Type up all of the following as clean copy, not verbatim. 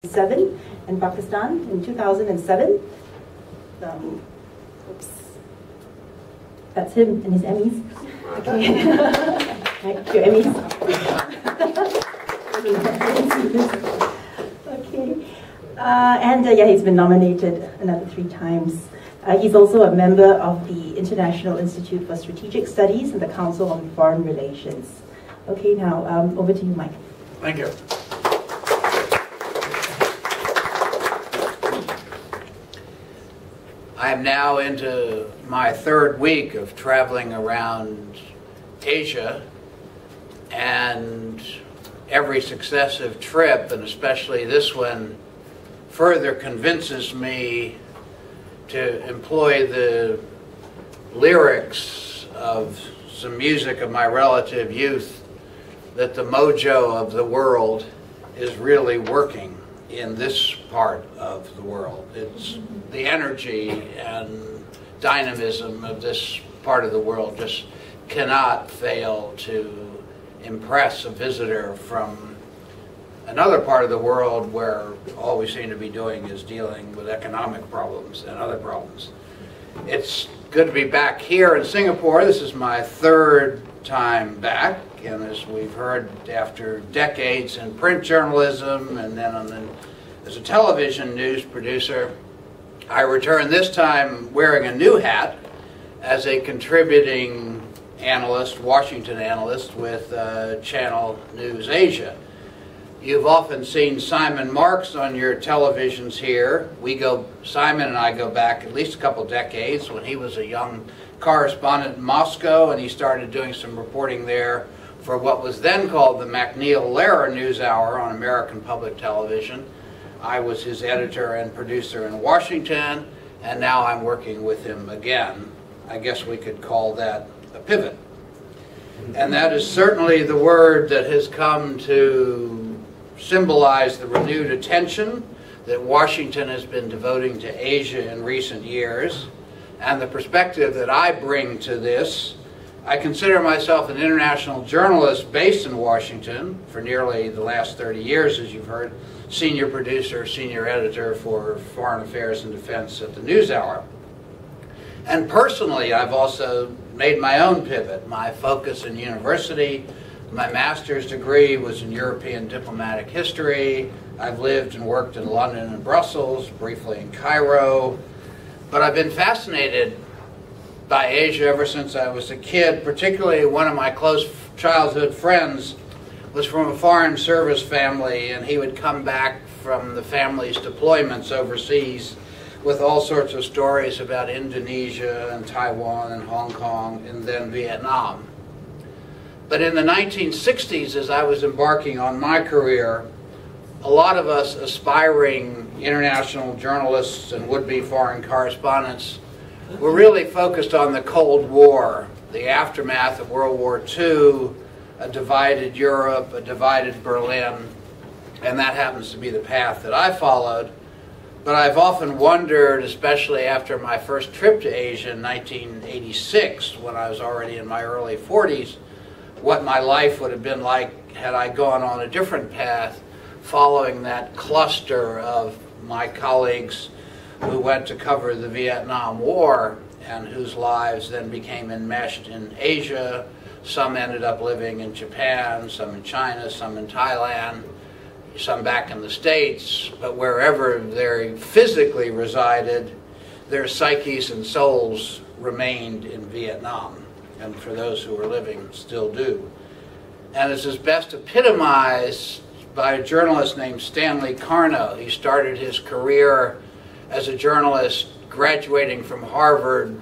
1997 in Pakistan in 2007. Oops. That's him and his Emmys. Okay. Right, your Emmys. Okay. Yeah, he's been nominated another 3 times. He's also a member of the International Institute for Strategic Studies and the Council on Foreign Relations. Okay, now over to you, Mike. Thank you. I am now into my 3rd week of traveling around Asia, and every successive trip, and especially this one, further convinces me to employ the lyrics of some music of my relative youth, that the mojo of the world is really working in this part of the world. It's the energy and dynamism of this part of the world just cannot fail to impress a visitor from another part of the world where all we seem to be doing is dealing with economic problems and other problems. It's good to be back here in Singapore. This is my 3rd time back, and as we've heard, after decades in print journalism and then as a television news producer, I return this time wearing a new hat as a contributing analyst, Washington analyst with Channel News Asia. You've often seen Simon Marks on your televisions here. Simon and I go back at least a couple decades when he was a young correspondent in Moscow, and he started doing some reporting there for what was then called the MacNeil-Lehrer NewsHour on American Public Television. I was his editor and producer in Washington, and now I'm working with him again. I guess we could call that a pivot. And that is certainly the word that has come to symbolize the renewed attention that Washington has been devoting to Asia in recent years, and the perspective that I bring to this. I consider myself an international journalist based in Washington for nearly the last 30 years, as you've heard, senior producer, senior editor for Foreign Affairs and Defense at the NewsHour. And personally, I've also made my own pivot. My focus in university, my master's degree was in European diplomatic history. I've lived and worked in London and Brussels, briefly in Cairo. But I've been fascinated by Asia ever since I was a kid. Particularly one of my close childhood friends was from a foreign service family, and he would come back from the family's deployments overseas with all sorts of stories about Indonesia and Taiwan and Hong Kong and then Vietnam. But in the 1960s, as I was embarking on my career, a lot of us aspiring international journalists and would-be foreign correspondents were really focused on the Cold War, the aftermath of World War II, a divided Europe, a divided Berlin, and that happens to be the path that I followed. But I've often wondered, especially after my first trip to Asia in 1986, when I was already in my early 40s, what my life would have been like had I gone on a different path, following that cluster of my colleagues who went to cover the Vietnam War and whose lives then became enmeshed in Asia. Some ended up living in Japan, some in China, some in Thailand, some back in the States, but wherever they physically resided, their psyches and souls remained in Vietnam, and for those who were living, still do. And this is best epitomized by a journalist named Stanley Carno. He started his career as a journalist graduating from Harvard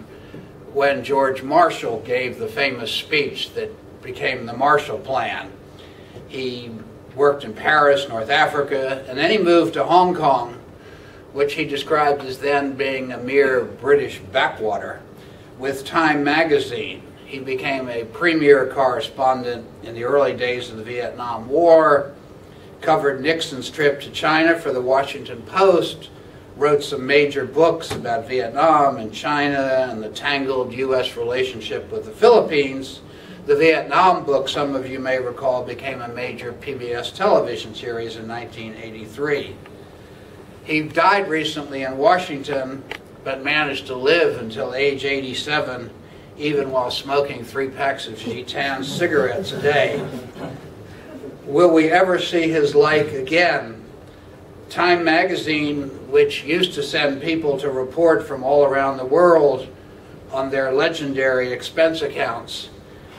when George Marshall gave the famous speech that became the Marshall Plan. He worked in Paris, North Africa, and then he moved to Hong Kong, which he described as then being a mere British backwater, with Time magazine. He became a premier correspondent in the early days of the Vietnam War, covered Nixon's trip to China for the Washington Post, wrote some major books about Vietnam and China and the tangled U.S. relationship with the Philippines. The Vietnam book, some of you may recall, became a major PBS television series in 1983. He died recently in Washington, but managed to live until age 87, even while smoking 3 packs of Gitan cigarettes a day. Will we ever see his like again? Time magazine, which used to send people to report from all around the world on their legendary expense accounts,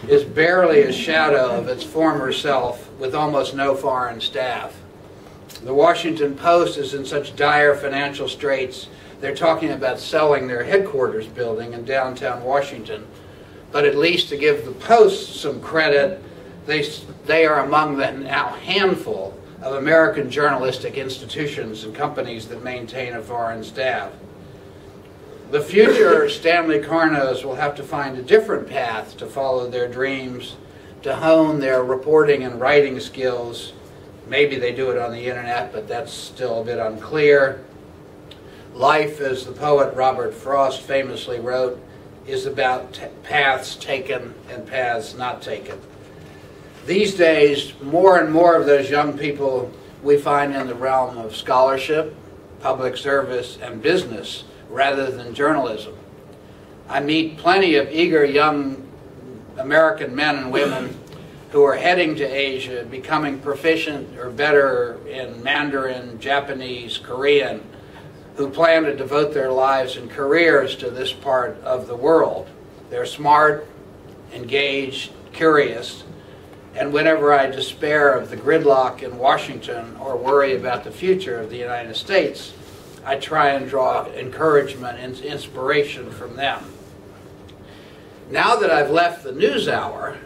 is barely a shadow of its former self, with almost no foreign staff. The Washington Post is in such dire financial straits, they're talking about selling their headquarters building in downtown Washington. But at least to give the Post some credit, they are among the now handful of American journalistic institutions and companies that maintain a foreign staff. The future Stanley Carnos will have to find a different path to follow their dreams, to hone their reporting and writing skills. Maybe they do it on the internet, but that's still a bit unclear. Life, as the poet Robert Frost famously wrote, is about paths taken and paths not taken. These days, more and more of those young people we find in the realm of scholarship, public service, and business, rather than journalism. I meet plenty of eager young American men and women who are heading to Asia, becoming proficient or better in Mandarin, Japanese, Korean, who plan to devote their lives and careers to this part of the world. They're smart, engaged, curious, and whenever I despair of the gridlock in Washington or worry about the future of the United States, I try and draw encouragement and inspiration from them. Now that I've left the NewsHour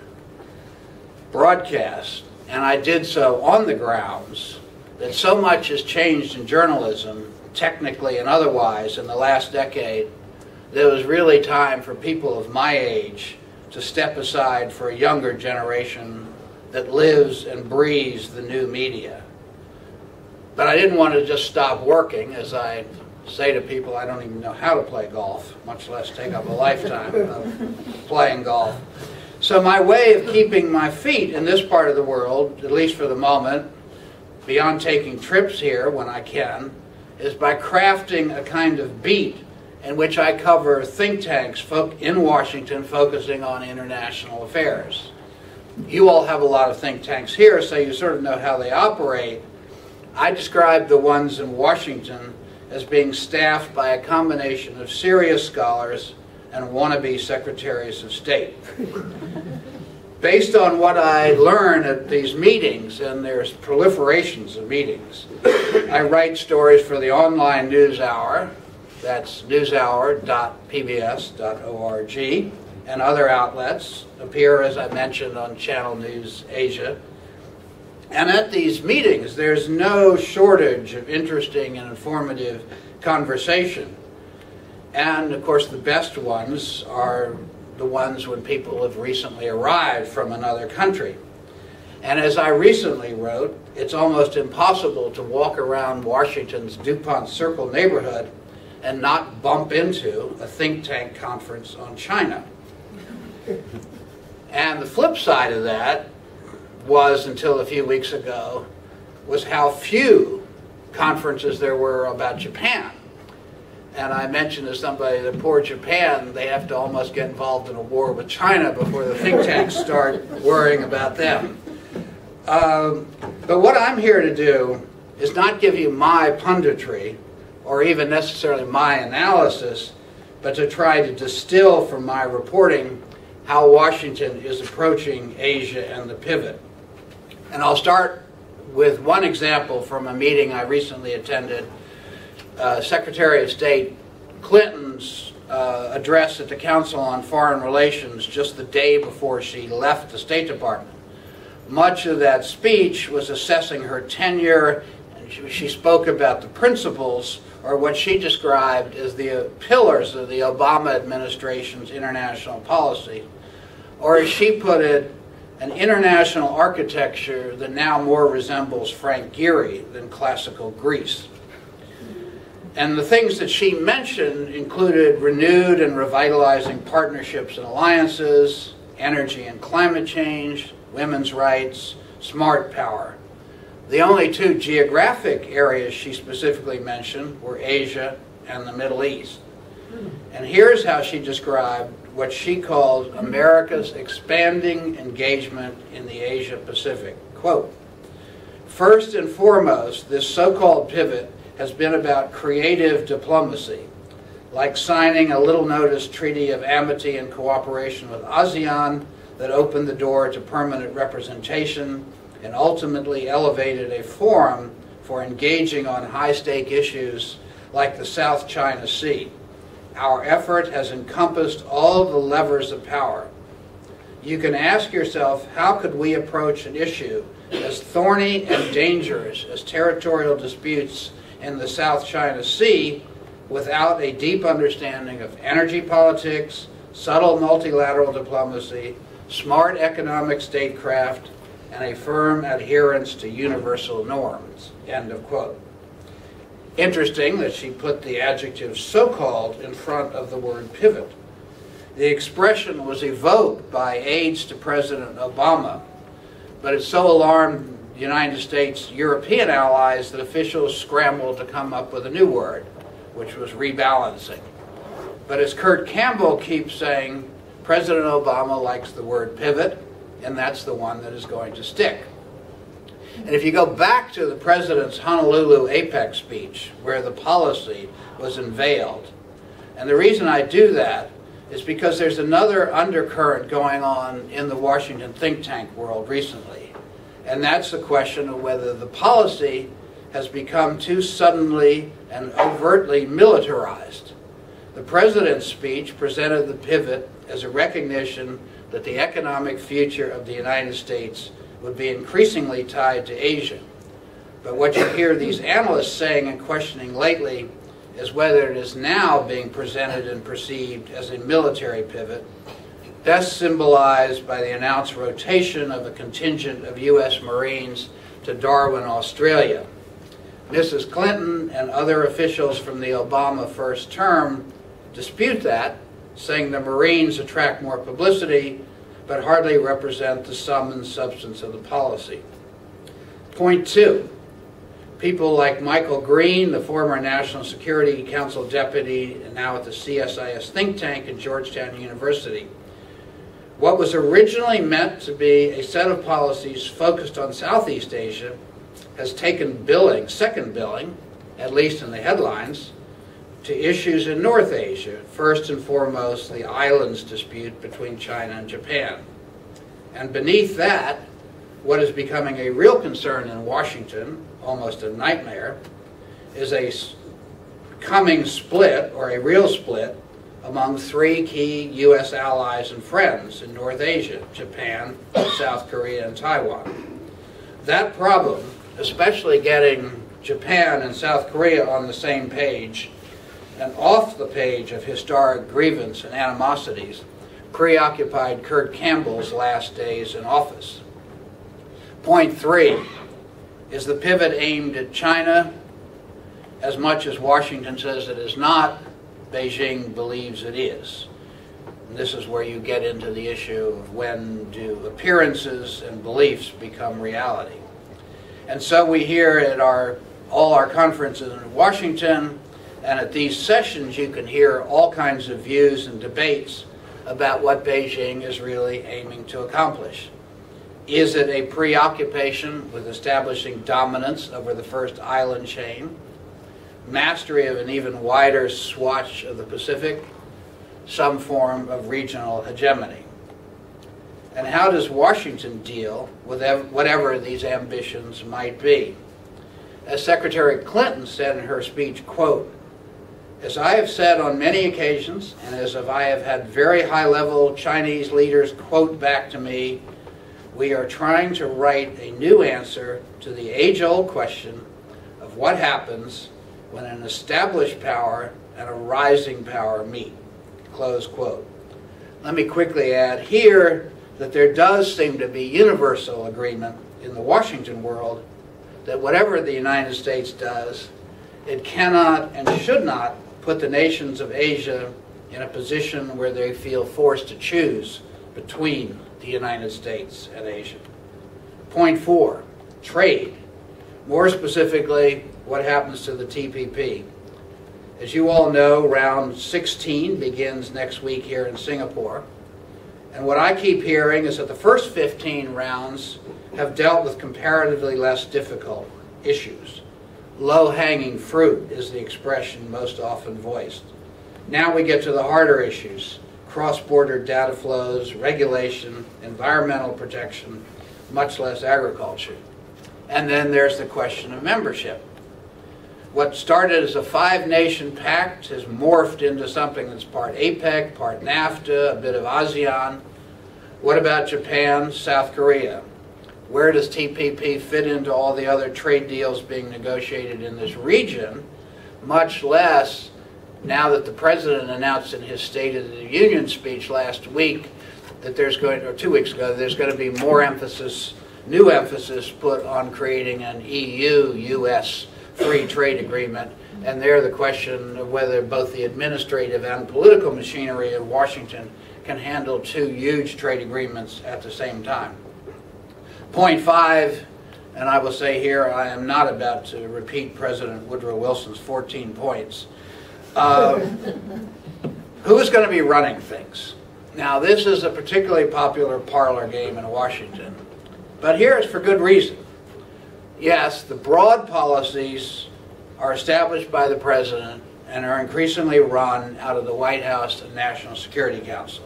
broadcast, and I did so on the grounds that so much has changed in journalism, technically and otherwise, in the last decade, that it was really time for people of my age to step aside for a younger generation that lives and breathes the new media. But I didn't want to just stop working. As I say to people, I don't even know how to play golf, much less take up a lifetime of playing golf. So my way of keeping my feet in this part of the world, at least for the moment, beyond taking trips here when I can, is by crafting a kind of beat in which I cover think tanks in Washington focusing on international affairs. You all have a lot of think tanks here, so you sort of know how they operate. I describe the ones in Washington as being staffed by a combination of serious scholars and wannabe secretaries of state. Based on what I learn at these meetings, and there's proliferations of meetings, I write stories for the online NewsHour, that's newshour.pbs.org, and other outlets, appear, as I mentioned, on Channel News Asia. And at these meetings, there's no shortage of interesting and informative conversation. And, of course, the best ones are the ones when people have recently arrived from another country. And as I recently wrote, it's almost impossible to walk around Washington's DuPont Circle neighborhood and not bump into a think tank conference on China. And the flip side of that was, until a few weeks ago, was how few conferences there were about Japan. And I mentioned to somebody that poor Japan, they have to almost get involved in a war with China before the think tanks start worrying about them. But what I'm here to do is not give you my punditry or even necessarily my analysis, but to try to distill from my reporting how Washington is approaching Asia and the pivot. And I'll start with one example from a meeting I recently attended. Secretary of State Clinton's address at the Council on Foreign Relations just the day before she left the State Department. Much of that speech was assessing her tenure, and she spoke about the principles, or what she described as the pillars of the Obama administration's international policy, or as she put it, an international architecture that now more resembles Frank Gehry than classical Greece. And the things that she mentioned included renewed and revitalizing partnerships and alliances, energy and climate change, women's rights, smart power. The only two geographic areas she specifically mentioned were Asia and the Middle East. And here's how she described what she calls America's expanding engagement in the Asia Pacific. Quote, "First and foremost, this so-called pivot has been about creative diplomacy, like signing a little-notice treaty of amity and cooperation with ASEAN that opened the door to permanent representation and ultimately elevated a forum for engaging on high-stake issues like the South China Sea. Our effort has encompassed all the levers of power. You can ask yourself, how could we approach an issue as thorny and dangerous as territorial disputes in the South China Sea without a deep understanding of energy politics, subtle multilateral diplomacy, smart economic statecraft, and a firm adherence to universal norms?" End of quote. Interesting that she put the adjective so-called in front of the word pivot. The expression was evoked by aides to President Obama, but it so alarmed the United States' European allies that officials scrambled to come up with a new word, which was rebalancing. But as Kurt Campbell keeps saying, President Obama likes the word pivot, and that's the one that is going to stick. And if you go back to the president's Honolulu APEC speech, where the policy was unveiled, and the reason I do that is because there's another undercurrent going on in the Washington think tank world recently, and that's the question of whether the policy has become too suddenly and overtly militarized. The president's speech presented the pivot as a recognition that the economic future of the United States would be increasingly tied to Asia. But what you hear these analysts saying and questioning lately is whether it is now being presented and perceived as a military pivot, best symbolized by the announced rotation of a contingent of U.S. Marines to Darwin, Australia. Mrs. Clinton and other officials from the Obama first term dispute that, saying the Marines attract more publicity but hardly represent the sum and substance of the policy. Point two, people like Michael Green, the former National Security Council deputy and now at the CSIS think tank at Georgetown University. What was originally meant to be a set of policies focused on Southeast Asia has taken billing, second billing, at least in the headlines, to issues in North Asia, first and foremost the islands dispute between China and Japan. And beneath that, what is becoming a real concern in Washington, almost a nightmare, is a coming split, or a real split, among three key U.S. allies and friends in North Asia, Japan, South Korea, and Taiwan. That problem, especially getting Japan and South Korea on the same page, and off the page of historic grievance and animosities, preoccupied Kurt Campbell's last days in office. Point three, is the pivot aimed at China? As much as Washington says it is not, Beijing believes it is. And this is where you get into the issue of when do appearances and beliefs become reality. And so we hear at all our conferences in Washington, and at these sessions you can hear all kinds of views and debates about what Beijing is really aiming to accomplish. Is it a preoccupation with establishing dominance over the first island chain, mastery of an even wider swatch of the Pacific, some form of regional hegemony? And how does Washington deal with whatever these ambitions might be? As Secretary Clinton said in her speech, quote, "As I have said on many occasions, and as if I have had very high-level Chinese leaders quote back to me, we are trying to write a new answer to the age-old question of what happens when an established power and a rising power meet." Close quote. Let me quickly add here that there does seem to be universal agreement in the Washington world that whatever the United States does, it cannot and should not put the nations of Asia in a position where they feel forced to choose between the United States and Asia. Point four, trade. More specifically, what happens to the TPP. As you all know, round 16 begins next week here in Singapore. And what I keep hearing is that the first 15 rounds have dealt with comparatively less difficult issues. Low-hanging fruit is the expression most often voiced. Now we get to the harder issues: cross-border data flows, regulation, environmental protection, much less agriculture. And then there's the question of membership. What started as a 5-nation pact has morphed into something that's part APEC, part NAFTA, a bit of ASEAN. What about Japan, South Korea? Where does TPP fit into all the other trade deals being negotiated in this region, much less now that the President announced in his State of the Union speech last week that there's going, or 2 weeks ago, there's going to be more emphasis, new emphasis put on creating an EU-US free trade agreement. And there the question of whether both the administrative and political machinery of Washington can handle 2 huge trade agreements at the same time. Point 5, and I will say here, I am not about to repeat President Woodrow Wilson's 14 points. Who is going to be running things? Now, this is a particularly popular parlor game in Washington, but here it's for good reason. Yes, the broad policies are established by the President and are increasingly run out of the White House and National Security Council.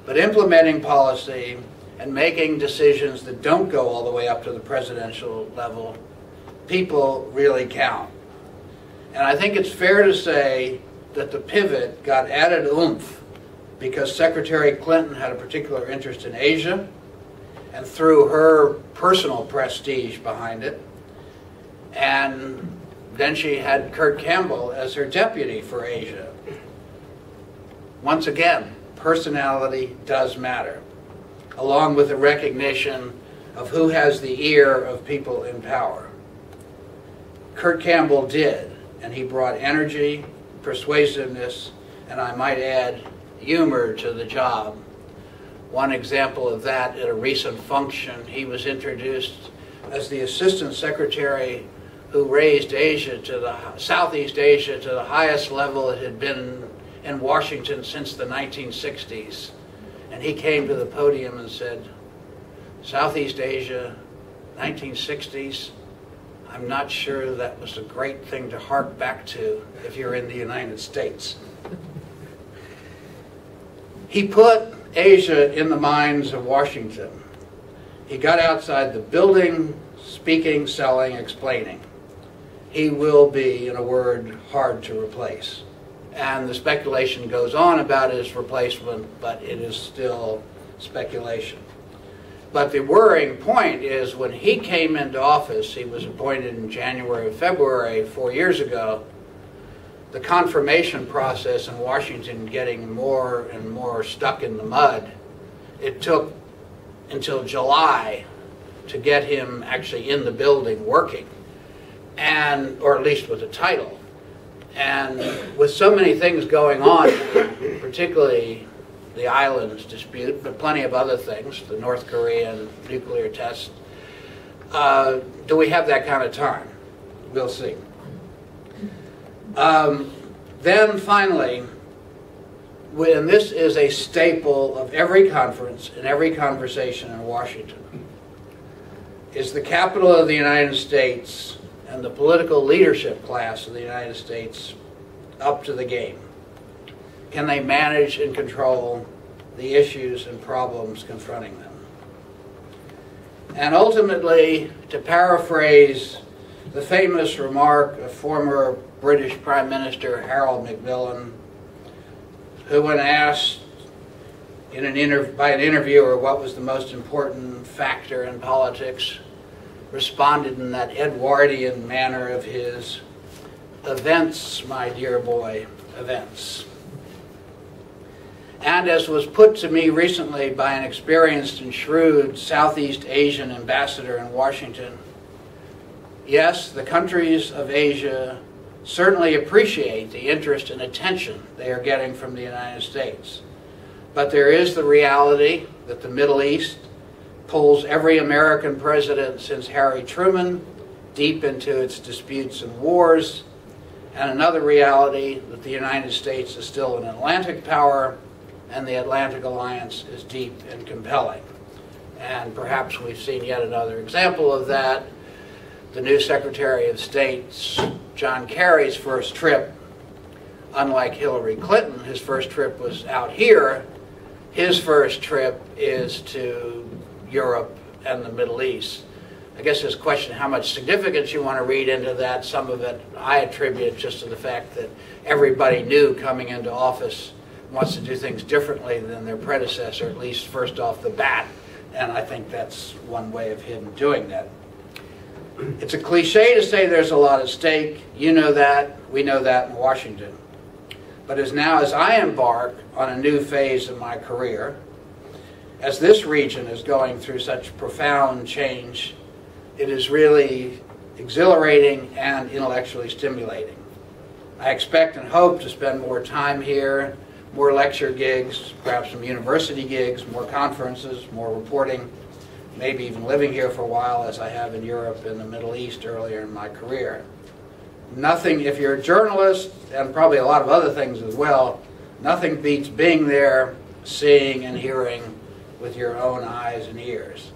But implementing policy and making decisions that don't go all the way up to the presidential level, people really count. And I think it's fair to say that the pivot got added oomph because Secretary Clinton had a particular interest in Asia and threw her personal prestige behind it. And then she had Kurt Campbell as her deputy for Asia. Once again, personality does matter, along with the recognition of who has the ear of people in power. Kurt Campbell did, and he brought energy, persuasiveness, and I might add, humor to the job. One example of that, at a recent function, he was introduced as the Assistant Secretary who raised Asia to the Southeast Asia to the highest level it had been in Washington since the 1960s. And he came to the podium and said, Southeast Asia, 1960s, I'm not sure that was a great thing to hark back to if you're in the United States. He put Asia in the minds of Washington. He got outside the building, speaking, selling, explaining. He will be, in a word, hard to replace. And the speculation goes on about his replacement, but it is still speculation. But the worrying point is when he came into office, he was appointed in January or February 4 years ago, the confirmation process in Washington getting more and more stuck in the mud. It took until July to get him actually in the building working, and or at least with a title. And with so many things going on, particularly the islands dispute, but plenty of other things, the North Korean nuclear test, do we have that kind of time? We'll see. Then finally, and this is a staple of every conference and every conversation in Washington, is the capital of the United States and the political leadership class of the United States up to the game? Can they manage and control the issues and problems confronting them? And ultimately, to paraphrase the famous remark of former British Prime Minister Harold Macmillan, who when asked by an interviewer what was the most important factor in politics, responded in that Edwardian manner of his, "Events, my dear boy, events." And as was put to me recently by an experienced and shrewd Southeast Asian ambassador in Washington, yes, the countries of Asia certainly appreciate the interest and attention they are getting from the United States. But there is the reality that the Middle East pulls every American president since Harry Truman deep into its disputes and wars, and another reality that the United States is still an Atlantic power and the Atlantic alliance is deep and compelling. And perhaps we've seen yet another example of that. The new Secretary of State, John Kerry's first trip, unlike Hillary Clinton, his first trip was out here. His first trip is to Europe and the Middle East. I guess there's a question how much significance you want to read into that. Some of it I attribute just to the fact that everybody new coming into office wants to do things differently than their predecessor, at least first off the bat. And I think that's one way of him doing that. It's a cliche to say there's a lot at stake. You know that. We know that in Washington. But as I embark on a new phase in my career, as this region is going through such profound change, it is really exhilarating and intellectually stimulating. I expect and hope to spend more time here, more lecture gigs, perhaps some university gigs, more conferences, more reporting, maybe even living here for a while as I have in Europe and the Middle East earlier in my career. Nothing, if you're a journalist, and probably a lot of other things as well, nothing beats being there, seeing and hearing with your own eyes and ears.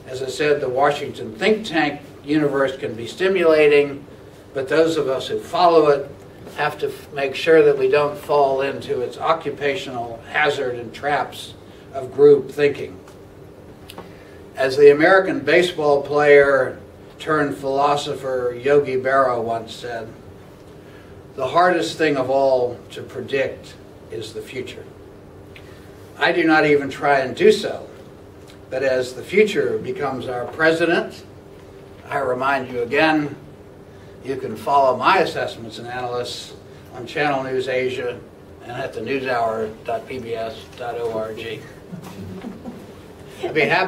As I said, the Washington think tank universe can be stimulating, but those of us who follow it have to make sure that we don't fall into its occupational hazard and traps of group thinking. As the American baseball player turned philosopher Yogi Berra once said, "The hardest thing of all to predict is the future." I do not even try and do so, but as the future becomes our president, I remind you again, you can follow my assessments and analysis on Channel News Asia and at thenewshour.pbs.org. I'd be happy